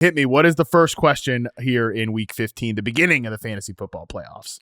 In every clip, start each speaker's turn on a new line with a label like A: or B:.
A: Hit me. What is the first question here in week 15, the beginning of the fantasy football playoffs?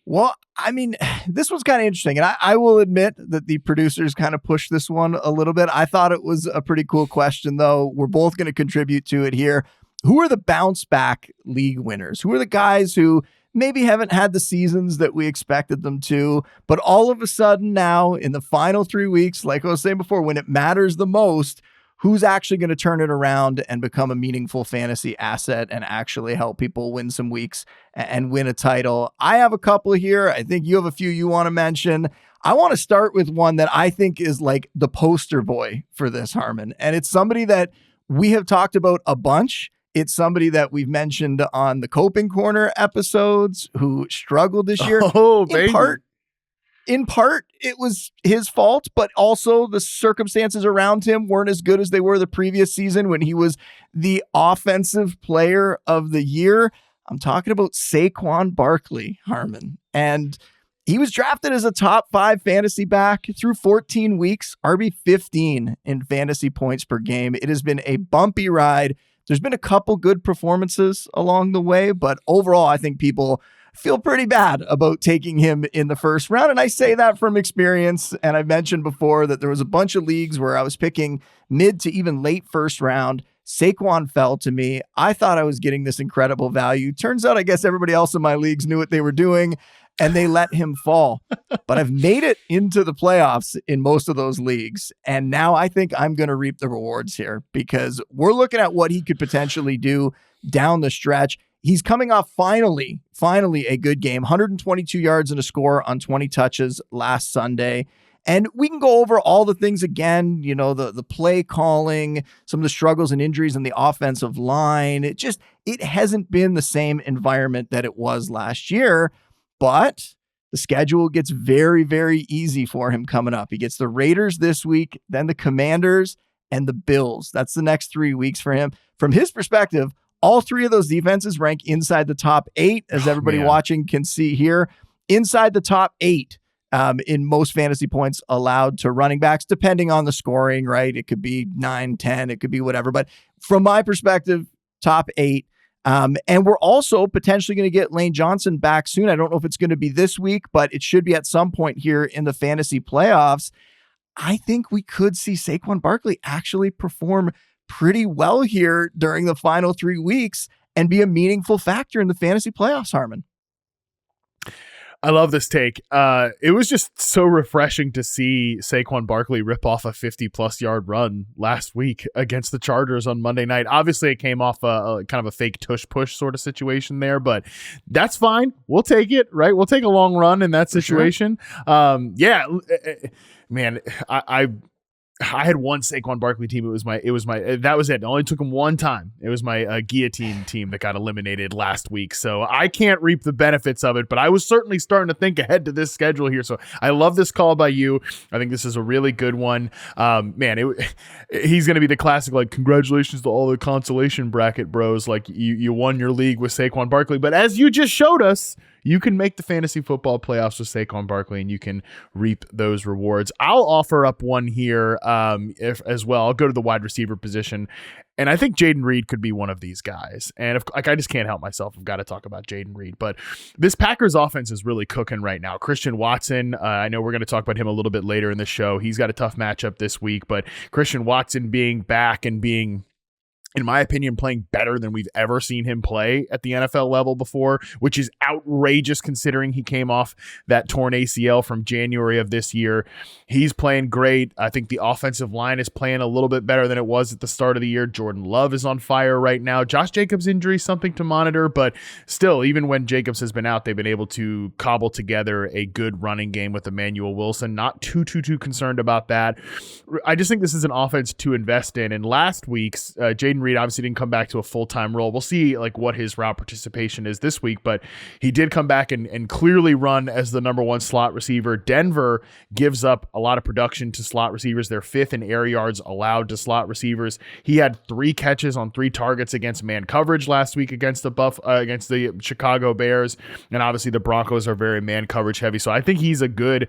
B: Well, I mean, this was kind of interesting, and I will admit that the producers kind of pushed this one a little bit. I thought it was a pretty cool question, though. We're both going to contribute to it here. Who are the bounce back league winners? Who are the guys who maybe haven't had the seasons that we expected them to, but all of a sudden now in the final 3 weeks, like I was saying before, when it matters the most, who's actually going to turn it around and become a meaningful fantasy asset and actually help people win some weeks and win a title? I have a couple here. I think you have a few you want to mention. I want to start with one that I think is like the poster boy for this, Harmon. And it's somebody that we have talked about a bunch. It's somebody that we've mentioned on the Coping Corner episodes who struggled this year.
A: Oh, baby.
B: In part, it was his fault, but also the circumstances around him weren't as good as they were the previous season when he was the offensive player of the year. I'm talking about Saquon Barkley, Harmon. And he was drafted as a top 5 fantasy back through 14 weeks, RB 15 in fantasy points per game. It has been a bumpy ride. There's been a couple good performances along the way, but overall, I think people feel pretty bad about taking him in the first round. And I say that from experience. And I've mentioned before that there was a bunch of leagues where I was picking mid to even late first round. Saquon fell to me. I thought I was getting this incredible value. Turns out, I guess everybody else in my leagues knew what they were doing and they let him fall. But I've made it into the playoffs in most of those leagues. And now I think I'm going to reap the rewards here because we're looking at what he could potentially do down the stretch. He's coming off finally a good game, 122 yards and a score on 20 touches last Sunday. And we can go over all the things again, you know, the play calling, some of the struggles and injuries in the offensive line. It hasn't been the same environment that it was last year, but the schedule gets very, very easy for him coming up. He gets the Raiders this week, then the Commanders and the Bills. That's the next 3 weeks for him. From his perspective, all 3 of those defenses rank inside the top 8, as everybody watching can see here. Inside the top 8 in most fantasy points allowed to running backs, depending on the scoring, right? It could be 9, 10, it could be whatever. But from my perspective, top 8. And we're also potentially going to get Lane Johnson back soon. I don't know if it's going to be this week, but it should be at some point here in the fantasy playoffs. I think we could see Saquon Barkley actually perform pretty well here during the final 3 weeks and be a meaningful factor in the fantasy playoffs, Harmon.
A: I love this take. It was just so refreshing to see Saquon Barkley rip off a 50-plus yard run last week against the Chargers on Monday night. Obviously, it came off a kind of a fake tush-push sort of situation there, but that's fine. We'll take it, right? We'll take a long run in that situation. Sure. Man, I had one Saquon Barkley team. That was it. It only took him one time. It was my guillotine team that got eliminated last week. So I can't reap the benefits of it, but I was certainly starting to think ahead to this schedule here. So I love this call by you. I think this is a really good one. He's going to be the classic, like, congratulations to all the consolation bracket bros. Like you won your league with Saquon Barkley, but as you just showed us, you can make the fantasy football playoffs with Saquon Barkley and you can reap those rewards. I'll offer up one here as well. I'll go to the wide receiver position. And I think Jayden Reed could be one of these guys. And I just can't help myself. I've got to talk about Jayden Reed. But this Packers offense is really cooking right now. Christian Watson, I know we're going to talk about him a little bit later in the show. He's got a tough matchup this week. But Christian Watson being back and being, in my opinion, playing better than we've ever seen him play at the NFL level before, which is outrageous considering he came off that torn ACL from January of this year. He's playing great. I think the offensive line is playing a little bit better than it was at the start of the year. Jordan Love is on fire right now. Josh Jacobs' injury is something to monitor, but still, even when Jacobs has been out, they've been able to cobble together a good running game with Emmanuel Wilson. Not too concerned about that. I just think this is an offense to invest in. And last week's Jayden Reed obviously didn't come back to a full-time role. We'll see like what his route participation is this week, but he did come back and clearly run as the number 1 slot receiver. Denver gives up a lot of production to slot receivers. They're 5th in air yards allowed to slot receivers. He had 3 catches on 3 targets against man coverage last week against the Chicago Bears, and obviously the Broncos are very man coverage heavy. So I think he's a good,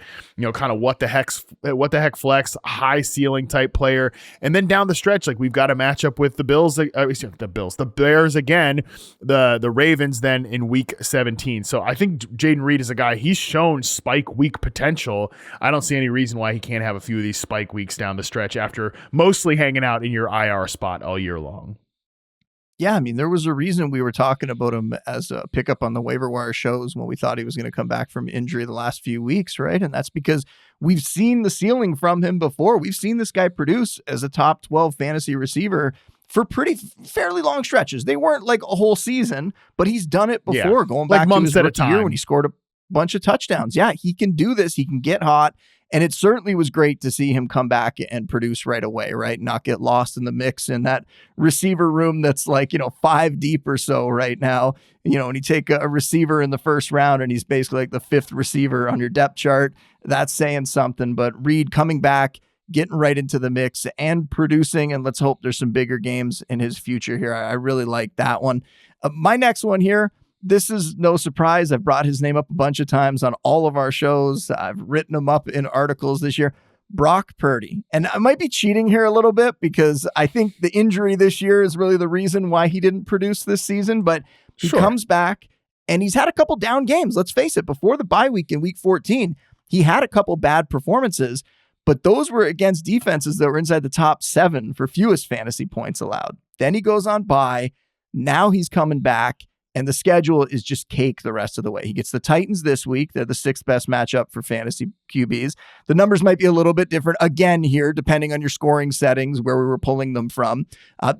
A: kind of what the heck flex, high ceiling type player. And then down the stretch, like we've got a matchup with the Bills the Bears again, the Ravens then in week 17. So I think Jayden Reed is a guy, he's shown spike week potential. I don't see any reason why he can't have a few of these spike weeks down the stretch after mostly hanging out in your IR spot all year long.
B: Yeah, I mean, there was a reason we were talking about him as a pickup on the waiver wire shows when we thought he was going to come back from injury the last few weeks, right? And that's because we've seen the ceiling from him before. We've seen this guy produce as a top 12 fantasy receiver for fairly long stretches. They weren't like a whole season, but he's done it before, going back to his rookie year when he scored a bunch of touchdowns. Yeah, he can do this. He can get hot. And it certainly was great to see him come back and produce right away, right? Not get lost in the mix in that receiver room that's like, 5 deep or so right now. When you take a receiver in the first round and he's basically like the 5th receiver on your depth chart, that's saying something. But Reed coming back, getting right into the mix and producing, and let's hope there's some bigger games in his future here. I really like that one. My next one here, this is no surprise. I've brought his name up a bunch of times on all of our shows. I've written him up in articles this year. Brock Purdy. And I might be cheating here a little bit because I think the injury this year is really the reason why he didn't produce this season, but he comes back and he's had a couple down games. Let's face it, before the bye week in week 14, he had a couple bad performances, but those were against defenses that were inside the top 7 for fewest fantasy points allowed. Then he goes on bye. Now he's coming back. And the schedule is just cake the rest of the way. He gets the Titans this week. They're the 6th best matchup for fantasy QBs. The numbers might be a little bit different again here, depending on your scoring settings, where we were pulling them from.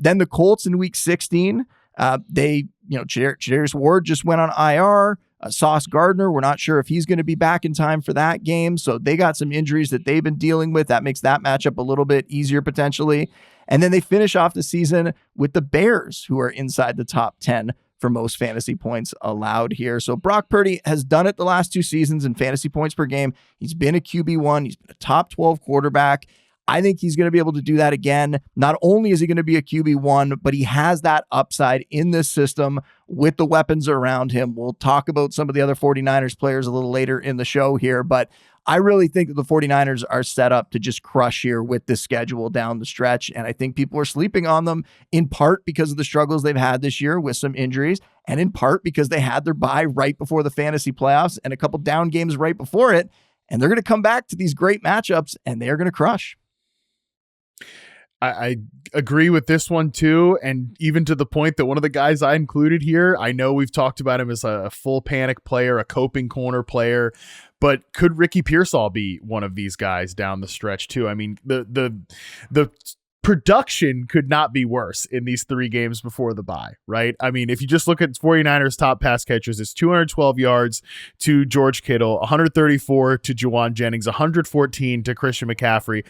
B: Then the Colts in week 16. Jadarius Ward just went on IR. Sauce Gardner, we're not sure if he's going to be back in time for that game. So they got some injuries that they've been dealing with. That makes that matchup a little bit easier potentially. And then they finish off the season with the Bears, who are inside the top 10 for most fantasy points allowed here. So Brock Purdy has done it the last 2 seasons in fantasy points per game. He's been a QB1. He's been a top 12 quarterback. I think he's going to be able to do that again. Not only is he going to be a QB1, but he has that upside in this system with the weapons around him. We'll talk about some of the other 49ers players a little later in the show here, but I really think that the 49ers are set up to just crush here with this schedule down the stretch. And I think people are sleeping on them in part because of the struggles they've had this year with some injuries, and in part because they had their bye right before the fantasy playoffs and a couple down games right before it. And they're going to come back to these great matchups and they're going to crush.
A: I agree with this one too. And even to the point that one of the guys I included here, I know we've talked about him as a full panic player, a coping corner player, but could Ricky Pearsall be one of these guys down the stretch too? I mean, the production could not be worse in these 3 games before the bye, right? I mean, if you just look at 49ers top pass catchers, it's 212 yards to George Kittle, 134 to Juwan Jennings, 114 to Christian McCaffrey.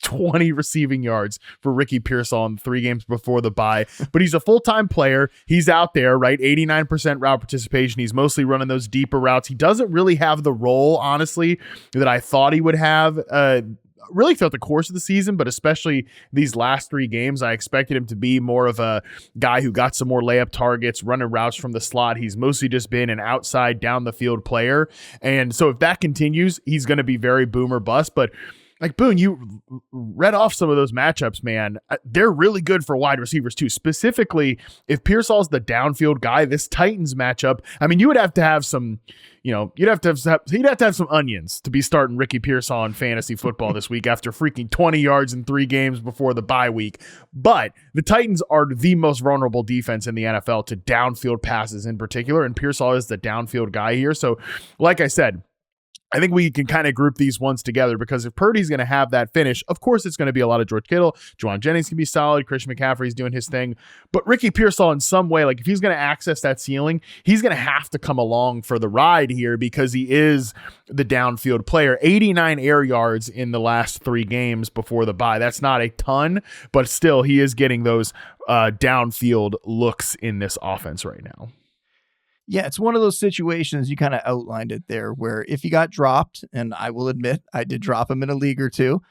A: 20 receiving yards for Ricky Pearsall in 3 games before the bye, but he's a full-time player. He's out there, right? 89% route participation. He's mostly running those deeper routes. He doesn't really have the role, honestly, that I thought he would have really throughout the course of the season, but especially these last 3 games, I expected him to be more of a guy who got some more layup targets, running routes from the slot. He's mostly just been an outside down the field player. And so if that continues, he's going to be very boom or bust. But like Boone, you read off some of those matchups, man. They're really good for wide receivers too. Specifically, if Pearsall's the downfield guy, this Titans matchup, I mean, you would have to have some, he'd have to have some onions to be starting Ricky Pearsall in fantasy football this week after freaking 20 yards in 3 games before the bye week. But the Titans are the most vulnerable defense in the NFL to downfield passes in particular, and Pearsall is the downfield guy here. So, like I said, I think we can kind of group these ones together because if Purdy's going to have that finish, of course it's going to be a lot of George Kittle. Juwan Jennings can be solid. Christian McCaffrey's doing his thing. But Ricky Pearsall in some way, like if he's going to access that ceiling, he's going to have to come along for the ride here because he is the downfield player. 89 air yards in the last 3 games before the bye. That's not a ton, but still he is getting those downfield looks in this offense right now.
B: Yeah, it's one of those situations, you kind of outlined it there, where if he got dropped, and I will admit I did drop him in a league or 2,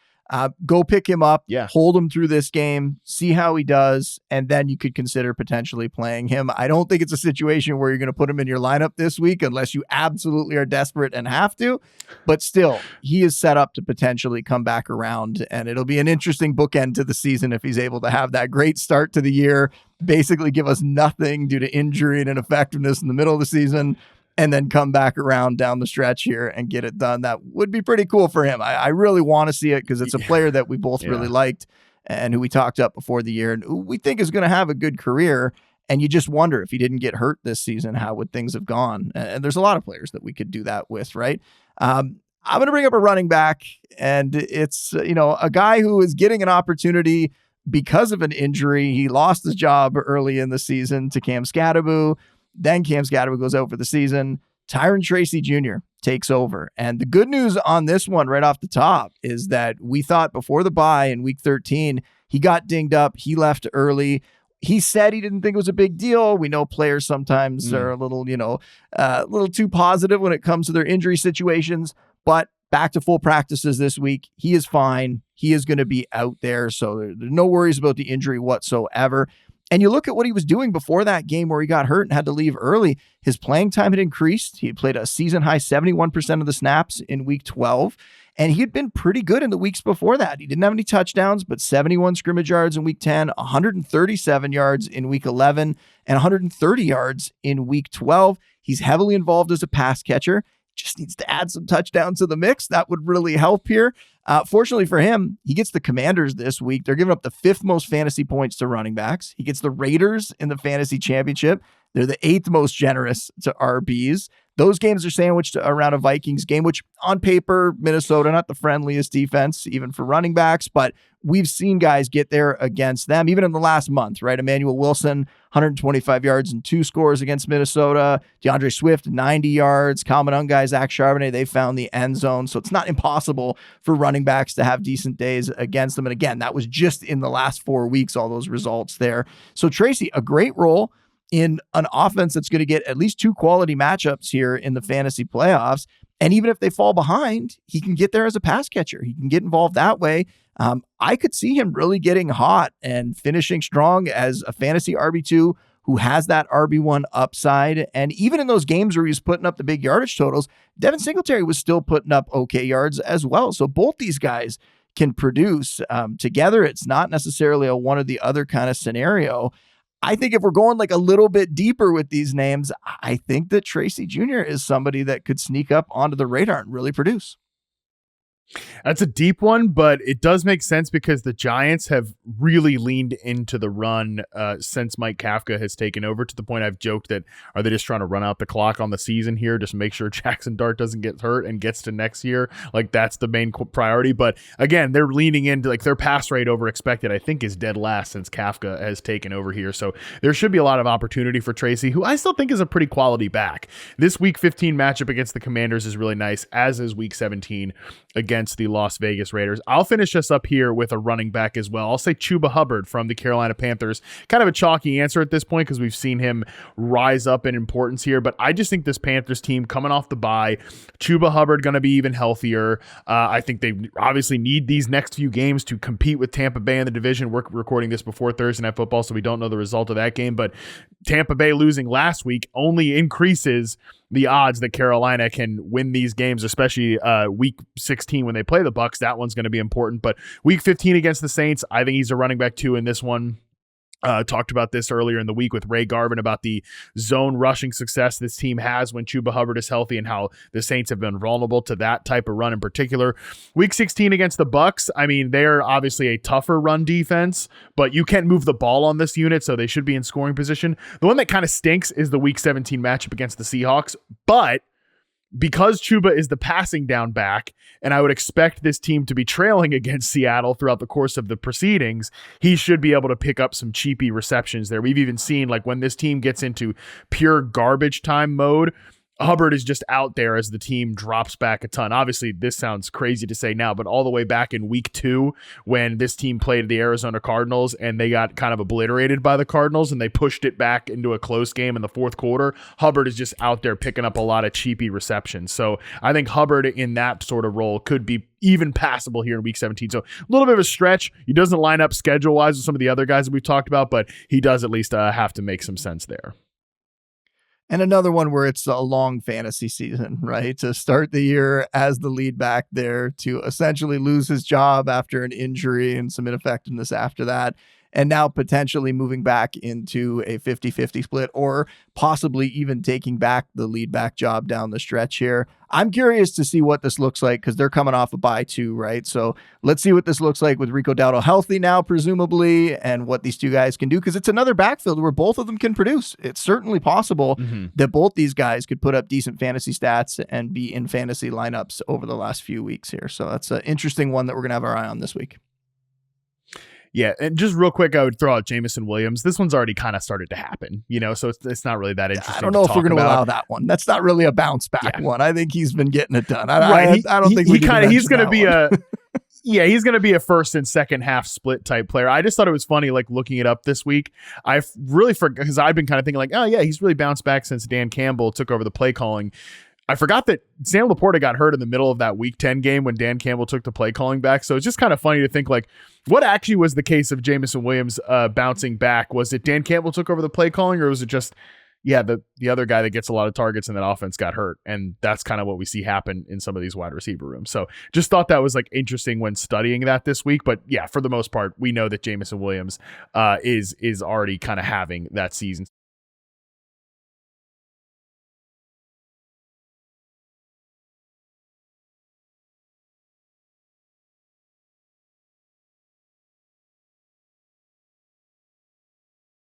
B: Go pick him up,
A: Yeah.
B: hold him through this game, see how he does, and then you could consider potentially playing him. I don't think it's a situation where you're going to put him in your lineup this week unless you absolutely are desperate and have to. But still, he is set up to potentially come back around, and it'll be an interesting bookend to the season if he's able to have that great start to the year, basically give us nothing due to injury and ineffectiveness in the middle of the season, and then come back around down the stretch here and get it done. That would be pretty cool for him. I really want to see it because it's a player that we both really liked and who we talked up before the year and who we think is going to have a good career. And you just wonder if he didn't get hurt this season, how would things have gone? And there's a lot of players that we could do that with, right? I'm going to bring up a running back, and it's, a guy who is getting an opportunity because of an injury. He lost his job early in the season to Cam Scadaboo. Then Cam Scadaboo goes out for the season. Tyrone Tracy Jr. takes over. And the good news on this one right off the top is that we thought before the bye in week 13, he got dinged up. He left early. He said he didn't think it was a big deal. We know players sometimes are a little, a little too positive when it comes to their injury situations, but back to full practices this week. He is fine. He is going to be out there. So there's no worries about the injury whatsoever. And you look at what he was doing before that game where he got hurt and had to leave early. His playing time had increased. He had played a season high 71% of the snaps in week 12. And he had been pretty good in the weeks before that. He didn't have any touchdowns, but 71 scrimmage yards in week 10, 137 yards in week 11, and 130 yards in week 12. He's heavily involved as a pass catcher. Just needs to add some touchdowns to the mix. That would really help here. Fortunately for him, he gets the Commanders this week. They're giving up the 5th most fantasy points to running backs. He gets the Raiders in the fantasy championship. They're the 8th most generous to RBs. Those games are sandwiched around a Vikings game, which on paper, Minnesota, not the friendliest defense, even for running backs, but we've seen guys get there against them, even in the last month, right? Emmanuel Wilson, 125 yards and 2 scores against Minnesota. DeAndre Swift, 90 yards. Kyle Monangai, Zach Charbonnet, they found the end zone. So it's not impossible for running backs to have decent days against them. And again, that was just in the last 4 weeks, all those results there. So Tracy, a great role in an offense that's going to get at least 2 quality matchups here in the fantasy playoffs. And even if they fall behind, he can get there as a pass catcher. He can get involved that way. I could see him really getting hot and finishing strong as a fantasy RB2 who has that RB1 upside. And even in those games where he was putting up the big yardage totals, Devin Singletary was still putting up okay yards as well. So both these guys can produce together. It's not necessarily a one or the other kind of scenario. I think if we're going like a little bit deeper with these names, I think that Tracy Jr. is somebody that could sneak up onto the radar and really produce.
A: That's a deep one, but it does make sense because the Giants have really leaned into the run since Mike Kafka has taken over, to the point I've joked that are they just trying to run out the clock on the season here, just make sure Jackson Dart doesn't get hurt and gets to next year. Like that's the main priority. But again, they're leaning into like their pass rate over expected, I think, is dead last since Kafka has taken over here. So there should be a lot of opportunity for Tracy, who I still think is a pretty quality back. This week 15 matchup against the Commanders is really nice, as is week 17 against the Las Vegas Raiders. I'll finish us up here with a running back as well. I'll say Chuba Hubbard from the Carolina Panthers. Kind of a chalky answer at this point because we've seen him rise up in importance here, but I just think this Panthers team coming off the bye, Chuba Hubbard going to be even healthier. I think they obviously need these next few games to compete with Tampa Bay in the division. We're recording this before Thursday Night Football, so we don't know the result of that game, but Tampa Bay losing last week only increases the odds that Carolina can win these games, especially week 16 when they play the Bucs. That one's going to be important. But week 15 against the Saints, I think he's a running back too in this one. Talked about this earlier in the week with Ray Garvin about the zone rushing success this team has when Chuba Hubbard is healthy and how the Saints have been vulnerable to that type of run in particular. Week 16 against the Bucs, I mean, they're obviously a tougher run defense, but you can't move the ball on this unit, so they should be in scoring position. The one that kind of stinks is the week 17 matchup against the Seahawks, but because Chuba is the passing down back, and I would expect this team to be trailing against Seattle throughout the course of the proceedings, he should be able to pick up some cheapy receptions there. We've even seen, like, when this team gets into pure garbage time mode, Hubbard is just out there as the team drops back a ton. Obviously, this sounds crazy to say now, but all the way back in week 2, when this team played the Arizona Cardinals and they got kind of obliterated by the Cardinals and they pushed it back into a close game in the fourth quarter, Hubbard is just out there picking up a lot of cheapy receptions. So I think Hubbard in that sort of role could be even passable here in week 17. So a little bit of a stretch. He doesn't line up schedule-wise with some of the other guys that we've talked about, but he does at least have to make some sense there.
B: And another one where it's a long fantasy season, right? To start the year as the lead back there, to essentially lose his job after an injury and some ineffectiveness after that, and now potentially moving back into a 50-50 split, or possibly even taking back the lead back job down the stretch here. I'm curious to see what this looks like, because they're coming off a bye too, right? So let's see what this looks like with Rico Dowdle healthy now, presumably, and what these two guys can do, because it's another backfield where both of them can produce. It's certainly possible that both these guys could put up decent fantasy stats and be in fantasy lineups over the last few weeks here. So that's an interesting one that we're going to have our eye on this week.
A: Yeah, and just real quick, I would throw out Jameson Williams. This one's already kind of started to happen, so it's not really that interesting.
B: I don't know if we're going to allow that one. That's not really a bounce back one. I think he's been getting it done. I don't think
A: he's going to be he's going to be a first and second half split type player. I just thought it was funny, like looking it up this week. I really forgot, because I've been kind of thinking like, oh yeah, he's really bounced back since Dan Campbell took over the play calling. I forgot that Sam Laporta got hurt in the middle of that week 10 game when Dan Campbell took the play calling back. So it's just kind of funny to think like, what actually was the case of Jameson Williams bouncing back? Was it Dan Campbell took over the play calling, or was it just, the other guy that gets a lot of targets in that offense got hurt? And that's kind of what we see happen in some of these wide receiver rooms. So just thought that was like interesting when studying that this week. But yeah, for the most part, we know that Jameson Williams is already kind of having that season.